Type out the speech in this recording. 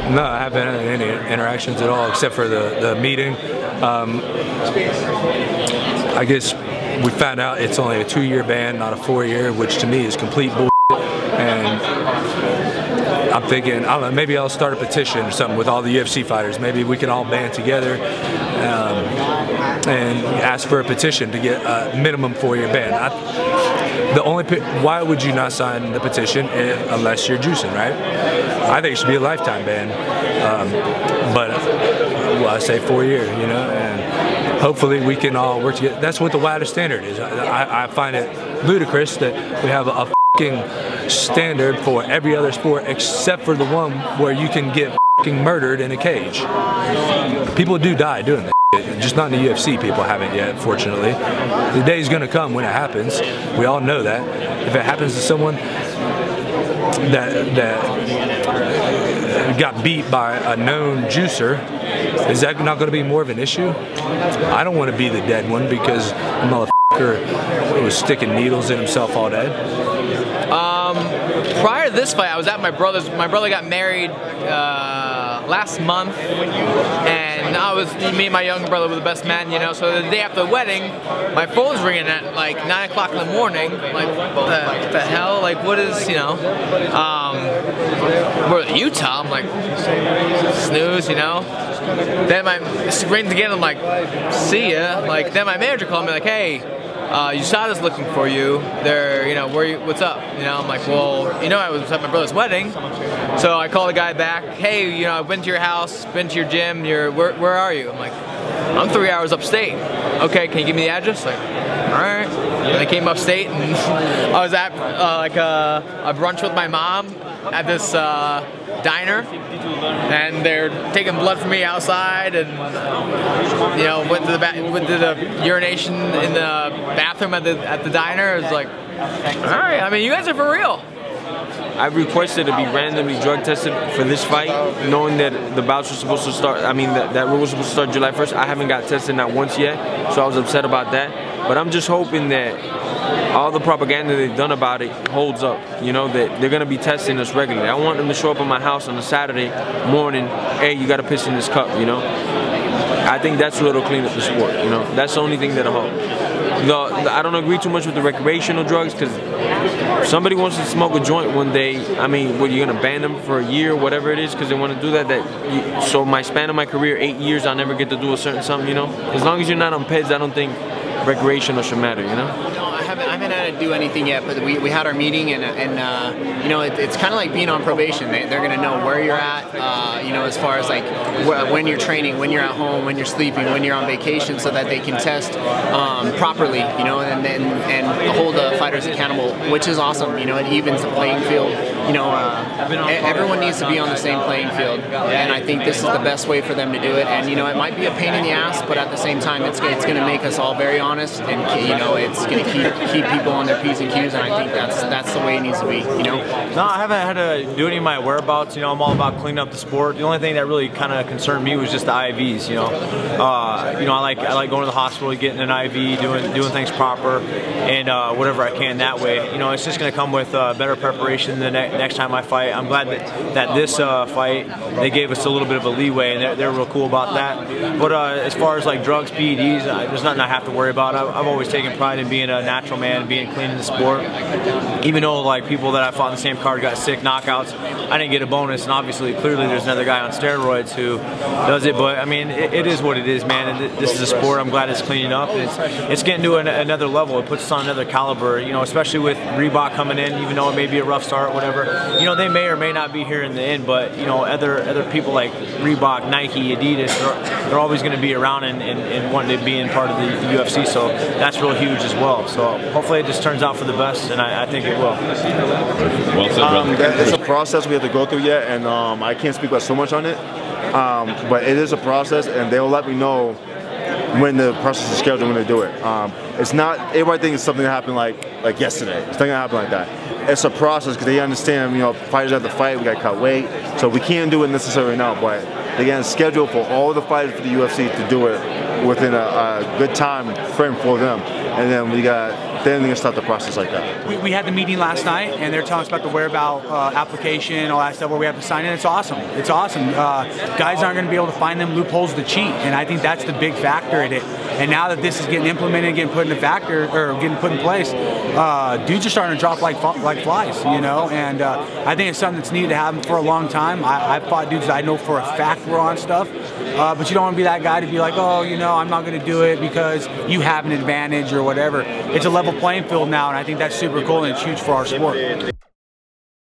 No, I haven't had any interactions at all except for the meeting. I guess we found out it's only a 2-year ban, not a 4-year, which to me is complete bullshit. And I'm thinking, I don't know, maybe I'll start a petition or something with all the UFC fighters. Maybe we can all band together and ask for a petition to get a minimum 4-year ban. Why would you not sign the petition unless you're juicing, right? I think it should be a lifetime ban, but well, I say 4 years, you know, and hopefully we can all work together. That's what the WADA standard is. I find it ludicrous that we have a fucking standard for every other sport except for the one where you can get fucking murdered in a cage. People do die doing this. Just not in the UFC, people haven't yet, fortunately. The day's gonna come when it happens. We all know that. If it happens to someone that got beat by a known juicer, is that not gonna be more of an issue? I don't wanna be the dead one because a motherfucker was sticking needles in himself all day. Prior to this fight, I was at my brother's. My brother got married last month, and me and my younger brother were the best men, you know. So the day after the wedding, my phone's ringing at like 9 o'clock in the morning. Like, what the hell? Like, what is, you know? We're in Utah. I'm like, snooze, you know. Then my rings again. I'm like, see ya. Like, then my manager called me like, hey, USADA's looking for you. They're, you know, what's up? You know, I'm like, well, you know, I was at my brother's wedding. So I call the guy back. Hey, you know, I've been to your house, been to your gym. Where are you? I'm like, I'm 3 hours upstate. Okay, can you give me the address? Like, all right. And I came upstate, and I was at like a brunch with my mom at this diner, and they're taking blood from me outside, and you know, went to the urination in the bathroom at the diner. It was like, all right, I mean, you guys are for real. I've requested to be randomly drug tested for this fight, knowing that the bouts were supposed to start, I mean, that rule was supposed to start July 1st. I haven't got tested not once yet, so I was upset about that. But I'm just hoping that all the propaganda they've done about it holds up, you know, that they're going to be testing us regularly. I want them to show up at my house on a Saturday morning, hey, you got to piss in this cup, you know. I think that's what'll clean up the sport, you know. That's the only thing that'll help. I don't agree too much with the recreational drugs, because if somebody wants to smoke a joint one day, I mean, what, you're going to ban them for a year, whatever it is, because they want to do that? So my span of my career, 8 years, I'll never get to do a certain something, you know. As long as you're not on PEDs, I don't think recreational should matter, you know. I haven't had to do anything yet, but we had our meeting, and you know, it's kind of like being on probation. They're going to know where you're at, you know, as far as like when you're training, when you're at home, when you're sleeping, when you're on vacation, so that they can test properly, you know, and hold the fighters accountable, which is awesome. You know, it evens the playing field. You know, everyone needs to be on the same playing field, and I think this is the best way for them to do it. And you know, it might be a pain in the ass, but at the same time, it's going to make us all very honest, and you know, it's going to keep people on their P's and Q's, and I think that's the way it needs to be, you know? No, I haven't had to do any of my whereabouts. You know, I'm all about cleaning up the sport. The only thing that really kind of concerned me was just the IVs, you know. You know, I like going to the hospital, getting an IV, doing things proper, and whatever I can that way. You know, it's just going to come with better preparation the next time I fight. I'm glad that this fight, they gave us a little bit of a leeway, and they're real cool about that. But as far as like drugs, PEDs, there's nothing I have to worry about. I've always taken pride in being a natural man, being clean in the sport. Even though like people that I fought in the same card got sick knockouts, I didn't get a bonus, and obviously clearly there's another guy on steroids who does it. But I mean, it is what it is, man. And this is a sport. I'm glad it's cleaning up, and it's getting to another level. It puts us on another caliber, you know, especially with Reebok coming in. Even though it may be a rough start, whatever, you know, they may or may not be here in the end. But you know, other people like Reebok, Nike, Adidas, they're always going to be around and wanting to be in part of the UFC. So that's real huge as well. So hopefully it just turns out for the best, and I think it will. Well said, it's a process we have to go through yet, and I can't speak about so much on it. But it is a process, and they'll let me know when the process is scheduled, when they do it. It's not, everybody thinks it's something that happened like yesterday. It's not gonna happen like that. It's a process, because they understand, you know, fighters have to fight, we gotta cut weight, so we can't do it necessarily now, but they get scheduled for all the fighters for the UFC to do it within a good time frame for them. And then we got then they can start the process like that. We had the meeting last night, and they're telling us about the whereabout application and all that stuff where we have to sign in. It's awesome. It's awesome. Guys aren't going to be able to find them loopholes to cheat, and I think that's the big factor in it. And now that this is getting implemented, getting put in place, dudes are starting to drop like flies, you know. And I think it's something that's needed to happen for a long time. I've fought dudes that I know for a fact were on stuff, but you don't want to be that guy to be like, oh, you know, I'm not going to do it because you have an advantage or whatever. It's a level playing field now, and I think that's super cool and it's huge for our sport.